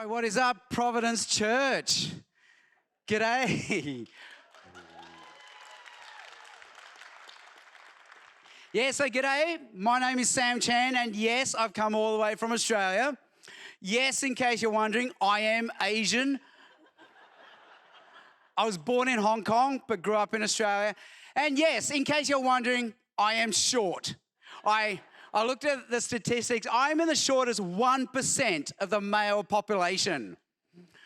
Right, what is up, Providence Church? G'day. So g'day. My name is Sam Chan, and yes, I've come all the way from Australia. Yes, in case you're wondering, I am Asian. I was born in Hong Kong, but grew up in Australia. And yes, in case you're wondering, I am short. I looked at the statistics. I'm in the shortest 1% of the male population.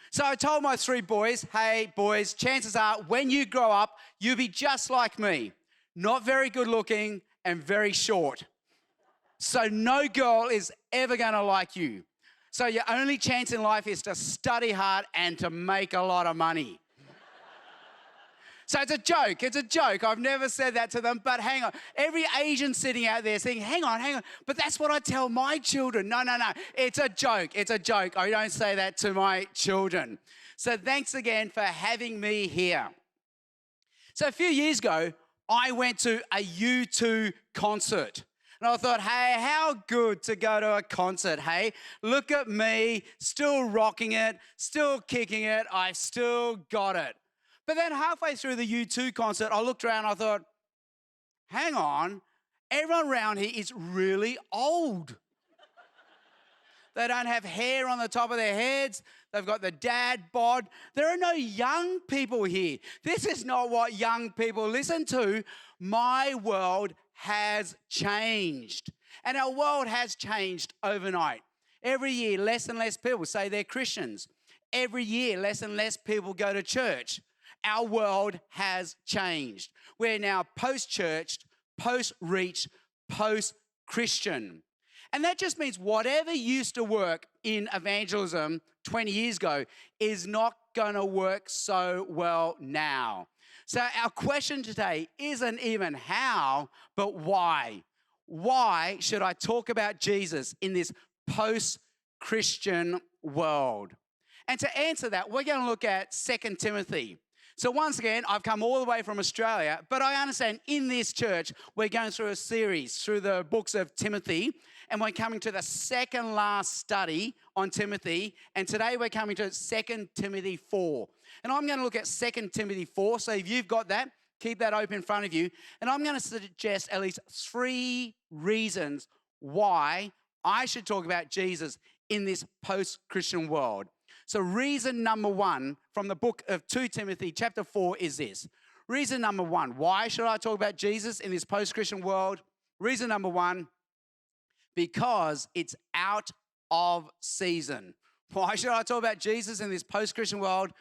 So I told my three boys, hey, boys, chances are when you grow up, you'll be just like me. Not very good looking and very short. So no girl is ever going to like you. So your only chance in life is to study hard and to make a lot of money. So it's a joke. It's a joke. I've never said that to them, but hang on. Every Asian sitting out there saying, hang on. But that's what I tell my children. No. It's a joke. It's a joke. I don't say that to my children. So thanks again for having me here. So a few years ago, I went to a U2 concert. And I thought, hey, how good to go to a concert, hey? Look at me, still rocking it, still kicking it. I've still got it. But then halfway through the U2 concert, I looked around and I thought, hang on, everyone around here is really old. They don't have hair on the top of their heads. They've got the dad bod. There are no young people here. This is not what young people listen to. My world has changed. And our world has changed overnight. Every year, less and less people say they're Christians. Every year, less and less people go to church. Our world has changed. We're now post-churched, post-reach, post-Christian. And that just means whatever used to work in evangelism 20 years ago is not going to work so well now. So our question today isn't even how, but why. Why should I talk about Jesus in this post-Christian world? And to answer that, we're going to look at 2 Timothy. So once again, I've come all the way from Australia, but I understand in this church, we're going through a series through the books of Timothy, and we're coming to the second last study on Timothy, and today we're coming to 2 Timothy 4. And I'm going to look at 2 Timothy 4, so if you've got that, keep that open in front of you, and I'm going to suggest at least 3 reasons why I should talk about Jesus in this post-Christian world. So reason number 1 from the book of 2 Timothy chapter 4 is this. Reason number 1, why should I talk about Jesus in this post-Christian world? Reason number 1, because it's out of season. Why should I talk about Jesus in this post-Christian world?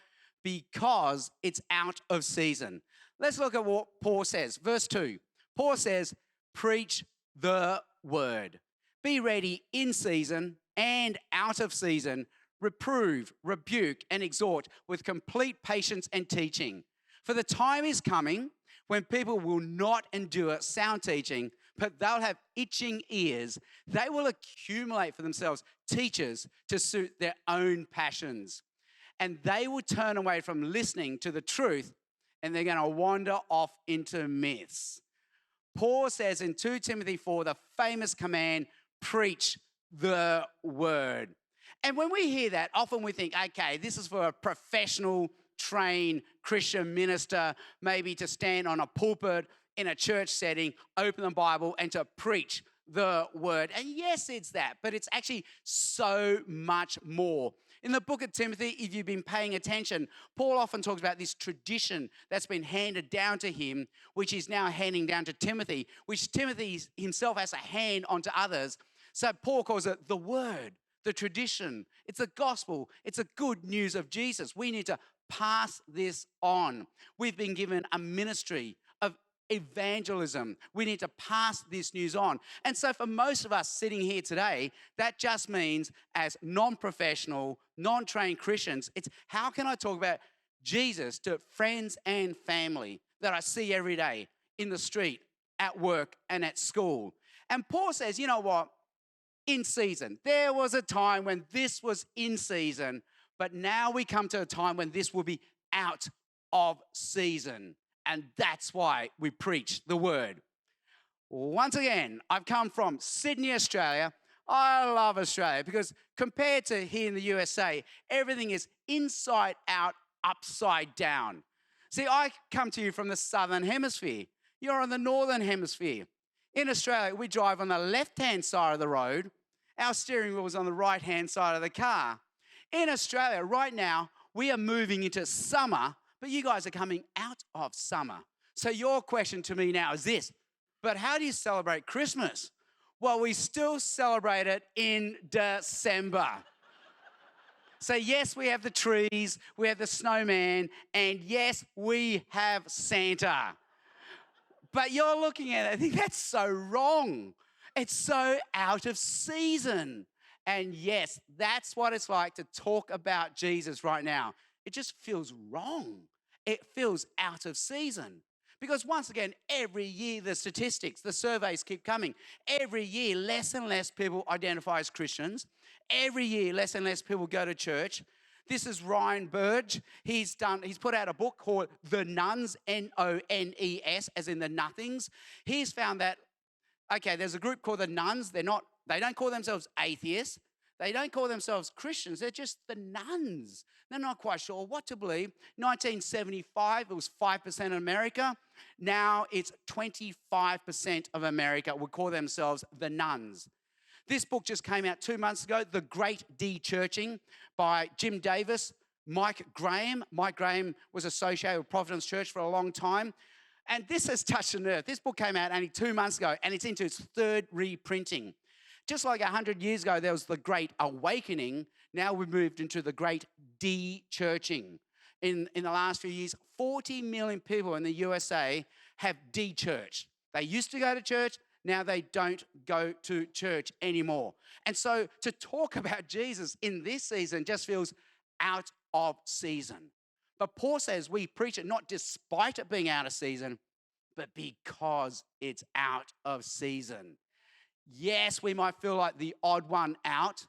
Because it's out of season. Let's look at what Paul says. Verse 2, Paul says, preach the word. Be ready in season and out of season. Reprove, rebuke, and exhort with complete patience and teaching. For the time is coming when people will not endure sound teaching, but they'll have itching ears. They will accumulate for themselves teachers to suit their own passions. And they will turn away from listening to the truth, and they're going to wander off into myths. Paul says in 2 Timothy 4, the famous command, preach the word. And when we hear that, often we think, okay, this is for a professional, trained Christian minister, maybe to stand on a pulpit in a church setting, open the Bible, and to preach the word. And yes, it's that, but it's actually so much more. In the book of Timothy, if you've been paying attention, Paul often talks about this tradition that's been handed down to him, which he's now handing down to Timothy, which Timothy himself has to hand on to others. So Paul calls it the word. The tradition, it's a gospel, it's a good news of Jesus. We need to pass this on. We've been given a ministry of evangelism. We need to pass this news on. And so for most of us sitting here today, that just means as non-professional, non-trained Christians, it's how can I talk about Jesus to friends and family that I see every day in the street, at work, and at school. And Paul says, you know what? In season. There was a time when this was in season, but now we come to a time when this will be out of season. And that's why we preach the word. Once again, I've come from Sydney, Australia. I love Australia because compared to here in the USA, everything is inside out, upside down. See, I come to you from the southern hemisphere. You're on the northern hemisphere. In Australia, we drive on the left-hand side of the road. Our steering wheel is on the right-hand side of the car. In Australia, right now, we are moving into summer, but you guys are coming out of summer. So your question to me now is this, but how do you celebrate Christmas? Well, we still celebrate it in December. So yes, we have the trees, we have the snowman, and yes, we have Santa. But you're looking at it, I think that's so wrong. It's so out of season. And yes, that's what it's like to talk about Jesus right now. It just feels wrong. It feels out of season. Because once again, every year the statistics, the surveys keep coming. Every year, less and less people identify as Christians. Every year, less and less people go to church. This is Ryan Burge. He's put out a book called The Nones, Nones, as in the nothings. He's found that, okay, there's a group called the Nones. They don't call themselves atheists. They don't call themselves Christians. They're just the nuns. They're not quite sure what to believe. 1975, it was 5% in America. Now it's 25% of America would call themselves the nuns. This book just came out 2 months ago, The Great De-Churching by Jim Davis, Mike Graham. Mike Graham was associated with Providence Church for a long time. And this has touched the nerve. This book came out only 2 months ago, and it's into its third reprinting. Just like 100 years ago, there was the Great Awakening. Now we've moved into the Great De-Churching. In the last few years, 40 million people in the USA have de-churched. They used to go to church. Now they don't go to church anymore. And so to talk about Jesus in this season just feels out of season. But Paul says we preach it not despite it being out of season, but because it's out of season. Yes, we might feel like the odd one out.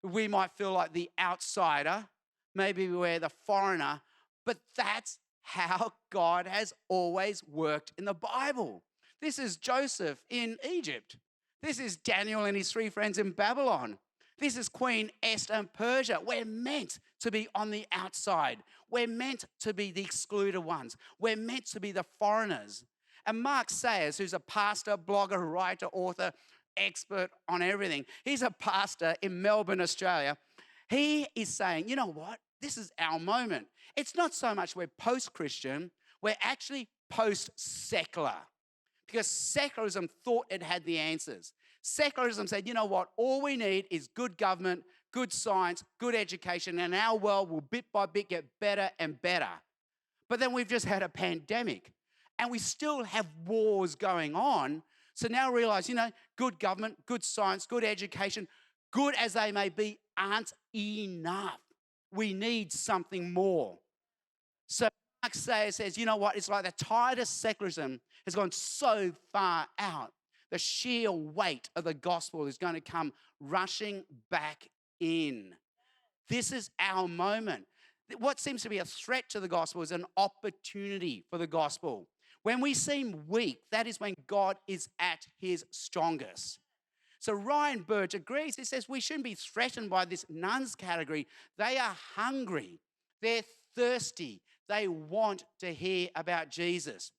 We might feel like the outsider. Maybe we're the foreigner. But that's how God has always worked in the Bible. This is Joseph in Egypt. This is Daniel and his 3 friends in Babylon. This is Queen Esther in Persia. We're meant to be on the outside. We're meant to be the excluded ones. We're meant to be the foreigners. And Mark Sayers, who's a pastor, blogger, writer, author, expert on everything, he's a pastor in Melbourne, Australia. He is saying, you know what? This is our moment. It's not so much we're post-Christian, we're actually post-secular. Because secularism thought it had the answers. Secularism said, you know what, all we need is good government, good science, good education, and our world will bit by bit get better and better. But then we've just had a pandemic, and we still have wars going on. So now realize, good government, good science, good education, good as they may be, aren't enough. We need something more. So Mark Sayers says, you know what, it's like the tide of secularism has gone so far out, the sheer weight of the gospel is going to come rushing back in. This is our moment. What seems to be a threat to the gospel is an opportunity for the gospel. When we seem weak, that is when God is at his strongest. So Ryan Burge agrees. He says we shouldn't be threatened by this nuns category. They are hungry. They're thirsty. They want to hear about Jesus.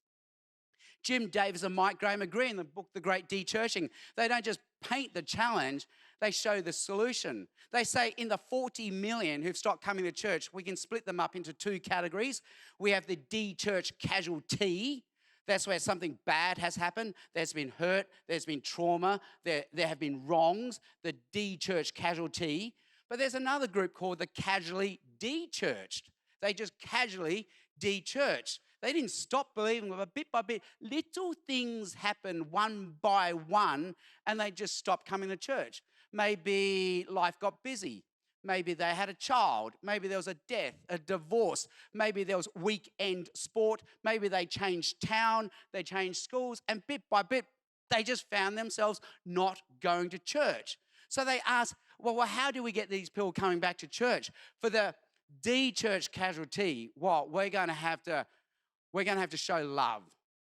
Jim Davis and Mike Graham agree in the book, The Great De-Churching. They don't just paint the challenge, they show the solution. They say in the 40 million who've stopped coming to church, we can split them up into 2 categories. We have the de-church casualty. That's where something bad has happened. There's been hurt, there's been trauma, there have been wrongs, the de-church casualty. But there's another group called the casually de-churched. They just casually de-churched. They didn't stop believing, but bit by bit, little things happened one by one, and they just stopped coming to church. Maybe life got busy. Maybe they had a child. Maybe there was a death, a divorce. Maybe there was weekend sport. Maybe they changed town, they changed schools, and bit by bit, they just found themselves not going to church. So they asked, well, how do we get these people coming back to church? For the de-church casualty, we're going to have to show love.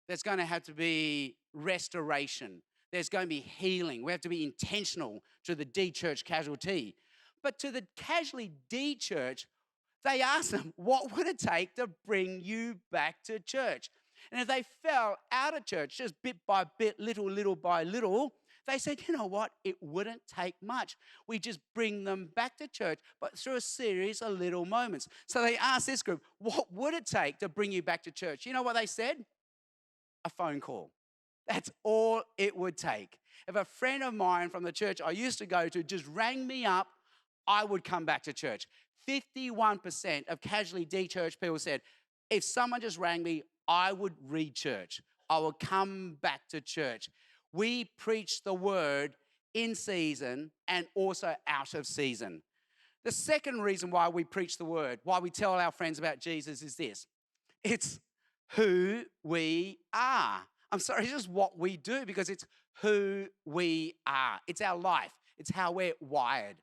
There's going to have to be restoration. There's going to be healing. We have to be intentional to the D church casualty. But to the casually D church, they asked them, what would it take to bring you back to church? And if they fell out of church just bit by bit, little by little, they said, you know what? It wouldn't take much. We just bring them back to church, but through a series of little moments. So they asked this group, what would it take to bring you back to church? You know what they said? A phone call. That's all it would take. If a friend of mine from the church I used to go to just rang me up, I would come back to church. 51% of casually D church people said, if someone just rang me, I would read church. I would come back to church. We preach the word in season and also out of season. The second reason why we preach the word, why we tell our friends about Jesus is this. It's who we are. I'm sorry, it's just what we do because it's who we are. It's our life. It's how we're wired.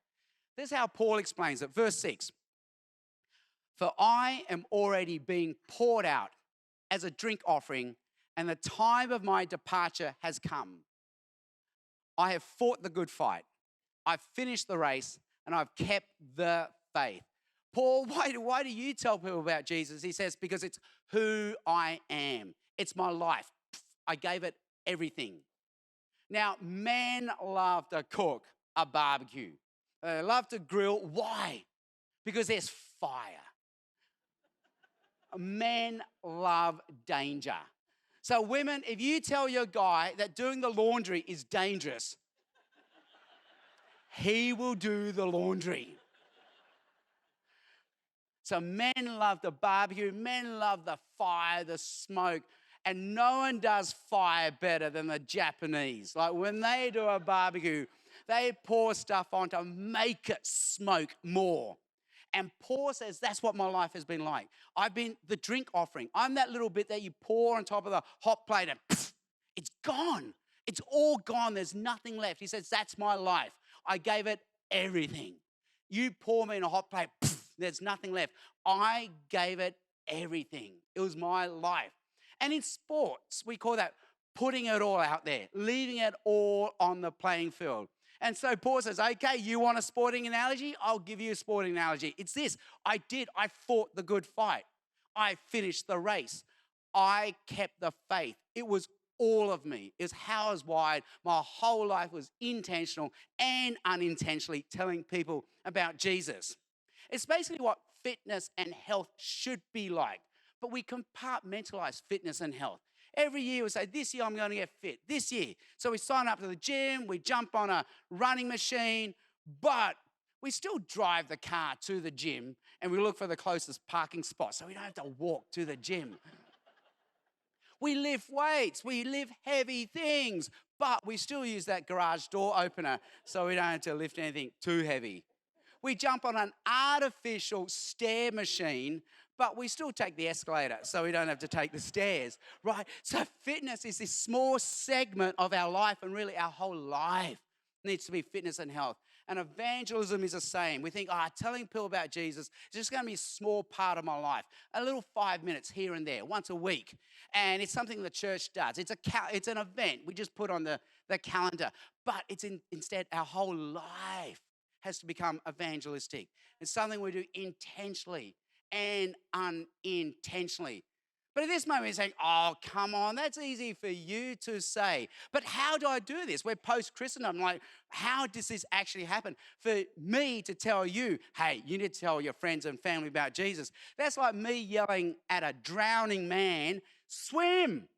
This is how Paul explains it. Verse 6. For I am already being poured out as a drink offering, and the time of my departure has come. I have fought the good fight. I've finished the race, and I've kept the faith. Paul, why do you tell people about Jesus? He says, because it's who I am. It's my life. I gave it everything. Now, men love to cook a barbecue. They love to grill. Why? Because there's fire. Men love danger. So women, if you tell your guy that doing the laundry is dangerous, he will do the laundry. So men love the barbecue, men love the fire, the smoke, and no one does fire better than the Japanese. Like when they do a barbecue, they pour stuff on to make it smoke more. And Paul says, that's what my life has been like. I've been the drink offering. I'm that little bit that you pour on top of the hot plate and it's gone. It's all gone. There's nothing left. He says, that's my life. I gave it everything. You pour me in a hot plate, there's nothing left. I gave it everything. It was my life. And in sports, we call that putting it all out there, leaving it all on the playing field. And so Paul says, okay, you want a sporting analogy? I'll give you a sporting analogy. It's this. I fought the good fight. I finished the race. I kept the faith. It was all of me. It was how I was wired. My whole life was intentional and unintentionally telling people about Jesus. It's basically what fitness and health should be like. But we compartmentalize fitness and health. Every year we say, this year I'm going to get fit, this year. So we sign up to the gym, we jump on a running machine, but we still drive the car to the gym and we look for the closest parking spot so we don't have to walk to the gym. We lift weights, we lift heavy things, but we still use that garage door opener so we don't have to lift anything too heavy. We jump on an artificial stair machine, but we still take the escalator so we don't have to take the stairs, right? So fitness is this small segment of our life, and really our whole life needs to be fitness and health. And evangelism is the same. We think, telling people about Jesus is just going to be a small part of my life, a little 5 minutes here and there, once a week. And it's something the church does. It's an event we just put on the calendar, but it's instead our whole life has to become evangelistic. It's something we do intentionally and unintentionally. But at this moment, you're saying, oh, come on, that's easy for you to say. But how do I do this? We're post-Christendom. Like, how does this actually happen? For me to tell you, hey, you need to tell your friends and family about Jesus. That's like me yelling at a drowning man, swim.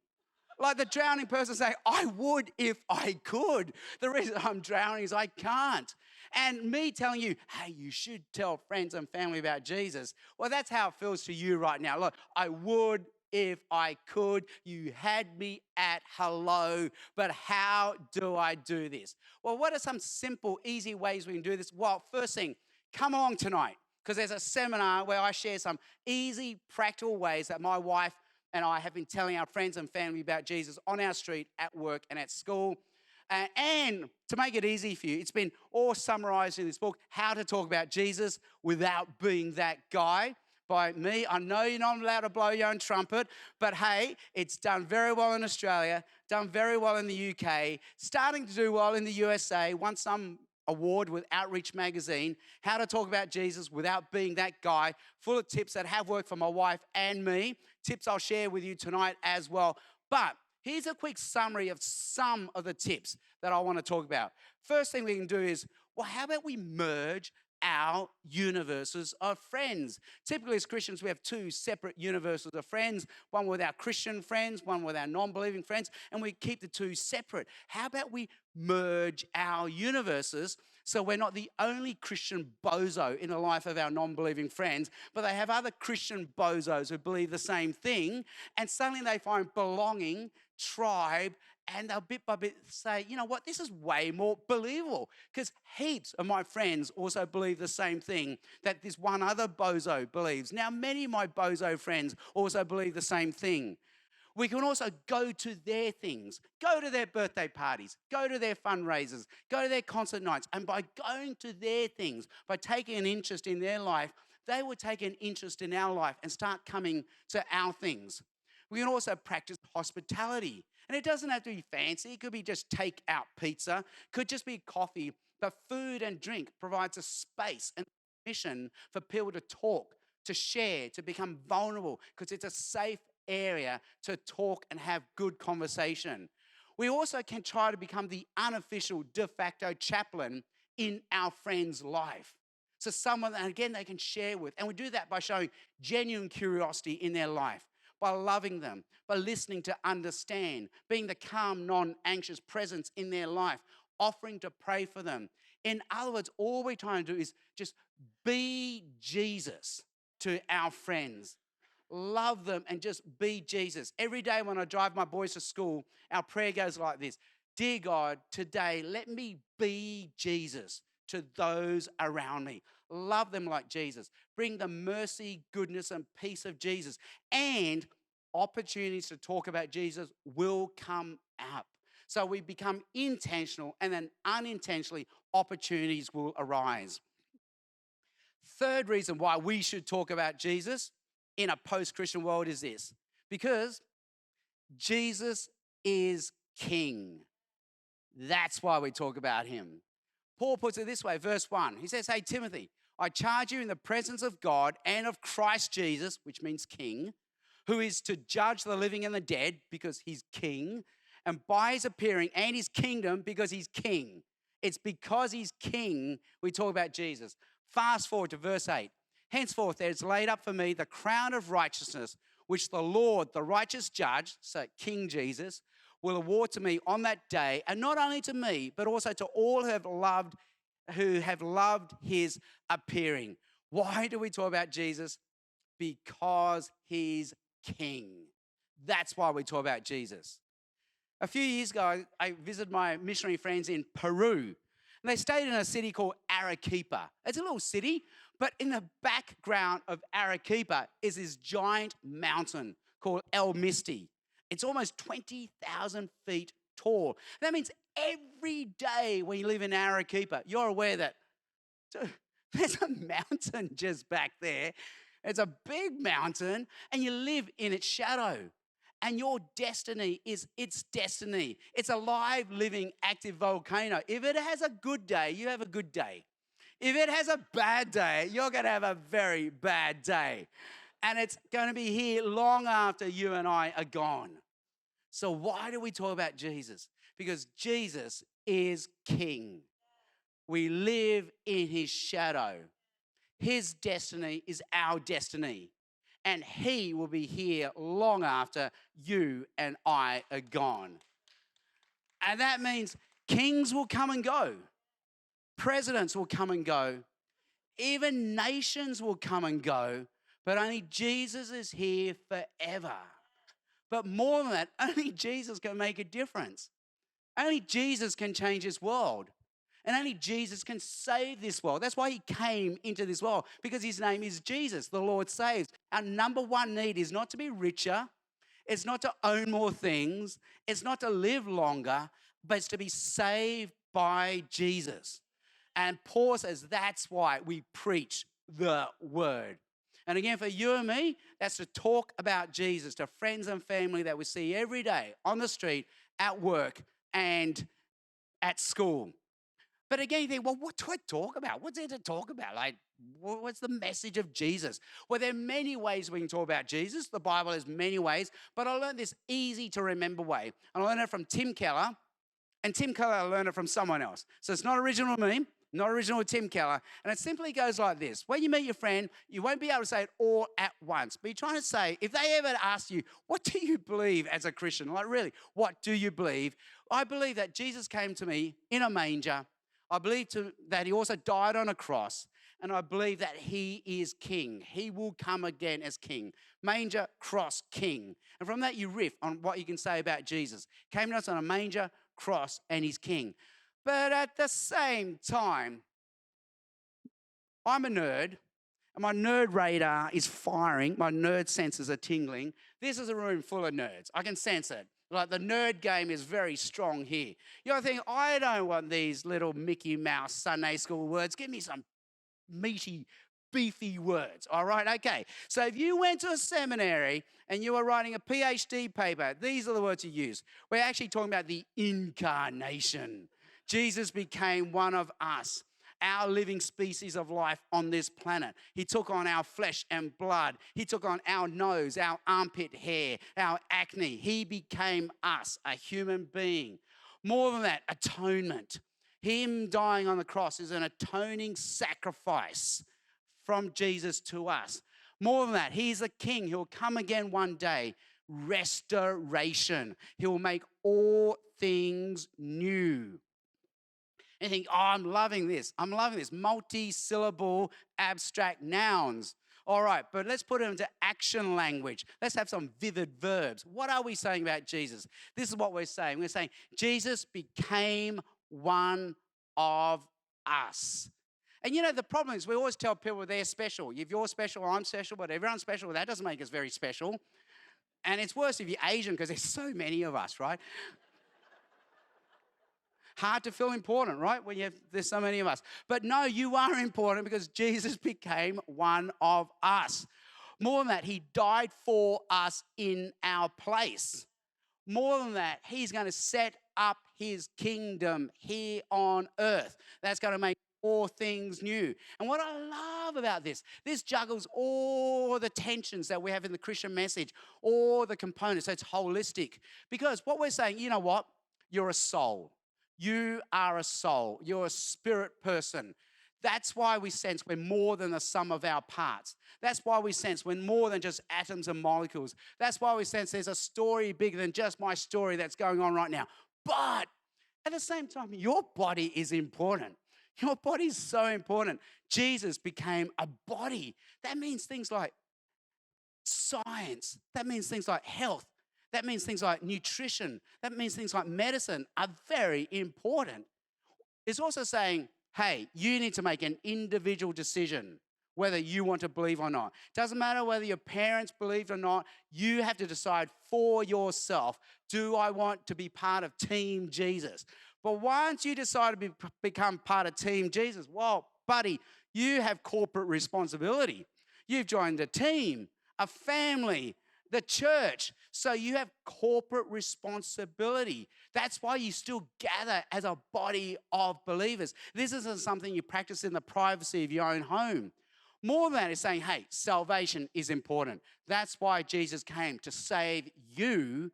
Like the drowning person saying, I would if I could. The reason I'm drowning is I can't. And me telling you, hey, you should tell friends and family about Jesus. Well, that's how it feels to you right now. Look, I would if I could. You had me at hello, but how do I do this? Well, what are some simple, easy ways we can do this? Well, first thing, come along tonight, because there's a seminar where I share some easy, practical ways that my wife and I have been telling our friends and family about Jesus on our street, at work, and at school. And to make it easy for you, it's been all summarized in this book, How to Talk About Jesus Without Being That Guy by me. I know you're not allowed to blow your own trumpet, but hey, it's done very well in Australia, done very well in the UK, starting to do well in the USA, won some award with Outreach Magazine, How to Talk About Jesus Without Being That Guy, full of tips that have worked for my wife and me, tips I'll share with you tonight as well. But here's a quick summary of some of the tips that I want to talk about. First thing we can do is, well, how about we merge our universes of friends? Typically as Christians, we have two separate universes of friends, one with our Christian friends, one with our non-believing friends, and we keep the two separate. How about we merge our universes so we're not the only Christian bozo in the life of our non-believing friends, but they have other Christian bozos who believe the same thing, and suddenly they find belonging, tribe, and they'll bit by bit say, you know what, this is way more believable because heaps of my friends also believe the same thing that this one other bozo believes. Now, many of my bozo friends also believe the same thing. We can also go to their things, go to their birthday parties, go to their fundraisers, go to their concert nights. And by going to their things, by taking an interest in their life, they will take an interest in our life and start coming to our things. We can also practice hospitality. And it doesn't have to be fancy. It could be just take-out pizza. Could just be coffee. But food and drink provides a space and permission for people to talk, to share, to become vulnerable, because it's a safe area to talk and have good conversation. We also can try to become the unofficial de facto chaplain in our friend's life. So someone that, again, they can share with. And we do that by showing genuine curiosity in their life, by loving them, by listening to understand, being the calm, non-anxious presence in their life, offering to pray for them. In other words, all we're trying to do is just be Jesus to our friends. Love them and just be Jesus. Every day when I drive my boys to school, our prayer goes like this: Dear God, today let me be Jesus to those around me. Love them like Jesus. Bring the mercy, goodness, and peace of Jesus. And opportunities to talk about Jesus will come up. So we become intentional, and then unintentionally, opportunities will arise. Third reason why we should talk about Jesus in a post-Christian world is this: because Jesus is King. That's why we talk about him. Paul puts it this way, verse 1. He says, hey, Timothy, I charge you in the presence of God and of Christ Jesus, which means King, who is to judge the living and the dead because he's King, and by his appearing and his kingdom because he's King. It's because he's King we talk about Jesus. Fast forward to verse 8. Henceforth there is laid up for me the crown of righteousness, which the Lord, the righteous judge, so King Jesus, will award to me on that day, and not only to me, but also to all who have loved his appearing. Why do we talk about Jesus? Because he's King. That's why we talk about Jesus. A few years ago, I visited my missionary friends in Peru, and they stayed in a city called Arequipa. It's a little city, but in the background of Arequipa is this giant mountain called El Misti. It's almost 20,000 feet tall. That means every day when you live in Arequipa, you're aware that there's a mountain just back there. It's a big mountain, and you live in its shadow. And your destiny is its destiny. It's a live, living, active volcano. If it has a good day, you have a good day. If it has a bad day, you're going to have a very bad day. And it's going to be here long after you and I are gone. So why do we talk about Jesus? Because Jesus is King. We live in his shadow. His destiny is our destiny. And he will be here long after you and I are gone. And that means kings will come and go. Presidents will come and go. Even nations will come and go. But only Jesus is here forever. But more than that, only Jesus can make a difference. Only Jesus can change this world. And only Jesus can save this world. That's why he came into this world, because his name is Jesus, the Lord saves. Our number one need is not to be richer. It's not to own more things. It's not to live longer, but it's to be saved by Jesus. And Paul says that's why we preach the word. And again, for you and me, that's to talk about Jesus to friends and family that we see every day on the street, at work, and at school. But again, you think, well, what do I talk about? What's there to talk about? Like, what's the message of Jesus? Well, there are many ways we can talk about Jesus. The Bible has many ways, but I learned this easy to remember way. And I learned it from Tim Keller, and Tim Keller learned it from someone else. So it's not original to me, not original with Tim Keller. And it simply goes like this. When you meet your friend, you won't be able to say it all at once. But you're trying to say, if they ever ask you, what do you believe as a Christian? Like, really, what do you believe? I believe that Jesus came to me in a manger. I believe that he also died on a cross. And I believe that he is king. He will come again as king. Manger, cross, king. And from that, you riff on what you can say about Jesus. Came to us on a manger, cross, and he's king. But at the same time, I'm a nerd, and my nerd radar is firing. My nerd senses are tingling. This is a room full of nerds. I can sense it. Like, the nerd game is very strong here. You know, think, I don't want these little Mickey Mouse Sunday school words. Give me some meaty, beefy words, all right? Okay, so if you went to a seminary and you were writing a PhD paper, these are the words you use. We're actually talking about the incarnation. Jesus became one of us, our living species of life on this planet. He took on our flesh and blood. He took on our nose, our armpit hair, our acne. He became us, a human being. More than that, atonement. Him dying on the cross is an atoning sacrifice from Jesus to us. More than that, he's a king. He'll come again one day. Restoration. He will make all things new. And you think, oh, I'm loving this. I'm loving this. Multi-syllable abstract nouns. All right, but let's put it into action language. Let's have some vivid verbs. What are we saying about Jesus? This is what we're saying. We're saying Jesus became one of us. And you know, the problem is we always tell people they're special. If you're special, I'm special, but everyone's special. That doesn't make us very special. And it's worse if you're Asian because there's so many of us, right? Hard to feel important, right? When there's so many of us. But no, you are important because Jesus became one of us. More than that, he died for us in our place. More than that, he's going to set up his kingdom here on earth. That's going to make all things new. And what I love about this juggles all the tensions that we have in the Christian message, all the components. So it's holistic. Because what we're saying, you know what? You're a soul. You are a soul. You're a spirit person. That's why we sense we're more than the sum of our parts. That's why we sense we're more than just atoms and molecules. That's why we sense there's a story bigger than just my story that's going on right now. But at the same time, your body is important. Your body is so important. Jesus became a body. That means things like science. That means things like health. That means things like nutrition. That means things like medicine are very important. It's also saying, hey, you need to make an individual decision whether you want to believe or not. Doesn't matter whether your parents believed or not. You have to decide for yourself, do I want to be part of Team Jesus? But once you decide to become part of Team Jesus, well, buddy, you have corporate responsibility. You've joined a team, a family, the church. So you have corporate responsibility. That's why you still gather as a body of believers. This isn't something you practice in the privacy of your own home. More than that, it's saying, hey, salvation is important. That's why Jesus came, to save you.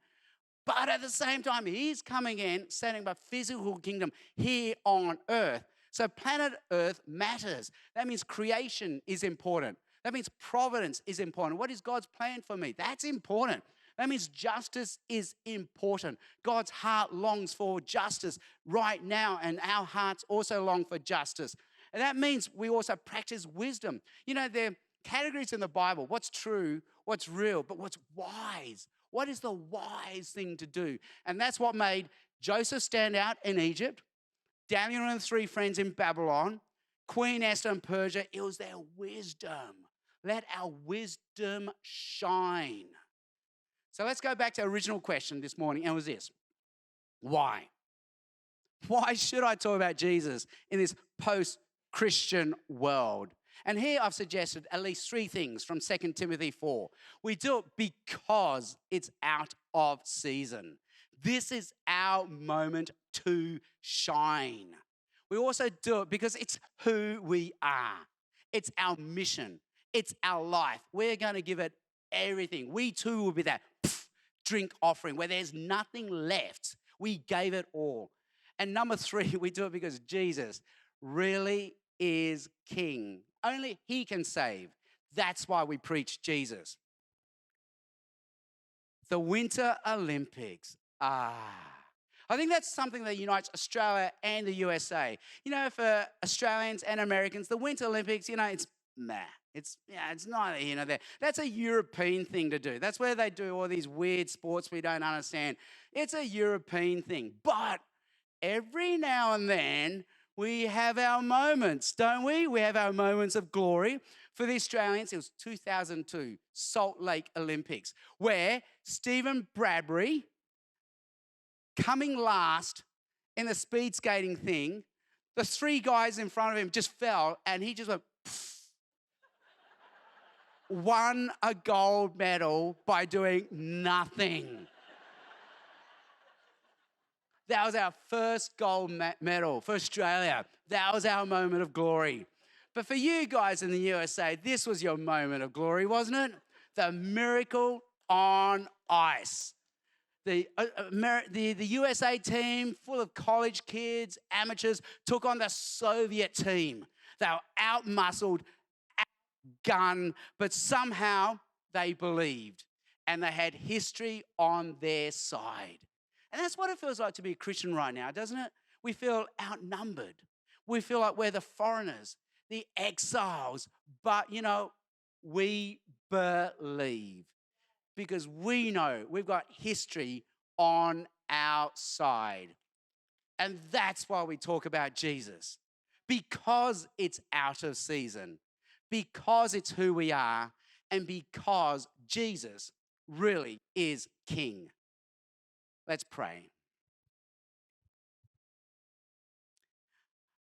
But at the same time, he's coming in, setting up a physical kingdom here on earth. So planet Earth matters. That means creation is important. That means providence is important. What is God's plan for me? That's important. That means justice is important. God's heart longs for justice right now, and our hearts also long for justice. And that means we also practice wisdom. You know, there are categories in the Bible: what's true, what's real, but what's wise. What is the wise thing to do? And that's what made Joseph stand out in Egypt, Daniel and the three friends in Babylon, Queen Esther in Persia. It was their wisdom. Let our wisdom shine. So let's go back to the original question this morning, and it was this: why? Why should I talk about Jesus in this post-Christian world? And here I've suggested at least 3 things from 2 Timothy 4. We do it because it's out of season. This is our moment to shine. We also do it because it's who we are. It's our mission. It's our life. We're going to give it everything. We too will be that drink offering where there's nothing left. We gave it all. And number 3, we do it because Jesus really is King. Only He can save. That's why we preach Jesus. The Winter Olympics. I think that's something that unites Australia and the USA. You know, for Australians and Americans, the Winter Olympics, it's meh. It's not, that's a European thing to do. That's where they do all these weird sports we don't understand. It's a European thing. But every now and then, we have our moments, don't we? We have our moments of glory. For the Australians, it was 2002 Salt Lake Olympics, where Stephen Bradbury, coming last in the speed skating thing, the 3 guys in front of him just fell, and he just went, won a gold medal by doing nothing. That was our first gold medal for Australia. That was our moment of glory. But for you guys in the USA, this was your moment of glory, wasn't it? The miracle on ice. The USA team, full of college kids, amateurs, took on the Soviet team. They were out-muscled, outgunned, but somehow they believed, and they had history on their side. And that's what it feels like to be a Christian right now, doesn't it? We feel outnumbered. We feel like we're the foreigners, the exiles. But, we believe because we know we've got history on our side. And that's why we talk about Jesus, because it's out of season, because it's who we are, and because Jesus really is King. Let's pray.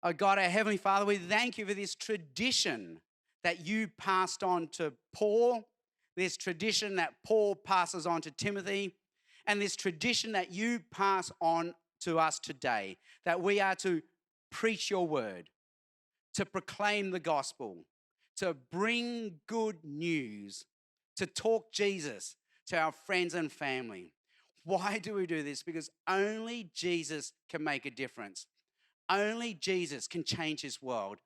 Oh God, our Heavenly Father, we thank you for this tradition that you passed on to Paul, this tradition that Paul passes on to Timothy, and this tradition that you pass on to us today, that we are to preach your word, to proclaim the gospel, to bring good news, to talk Jesus to our friends and family. Why do we do this? Because only Jesus can make a difference. Only Jesus can change this world.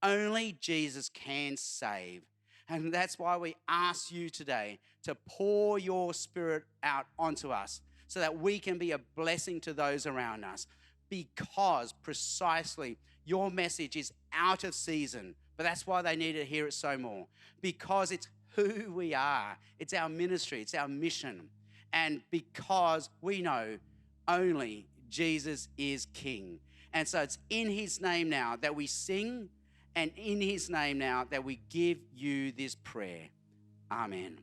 Only Jesus can save. And that's why we ask you today to pour your Spirit out onto us so that we can be a blessing to those around us, because precisely your message is out of season. But that's why they need to hear it so more, because it's who we are. It's our ministry. It's our mission. And because we know only Jesus is King. And so it's in his name now that we sing, and in his name now that we give you this prayer. Amen.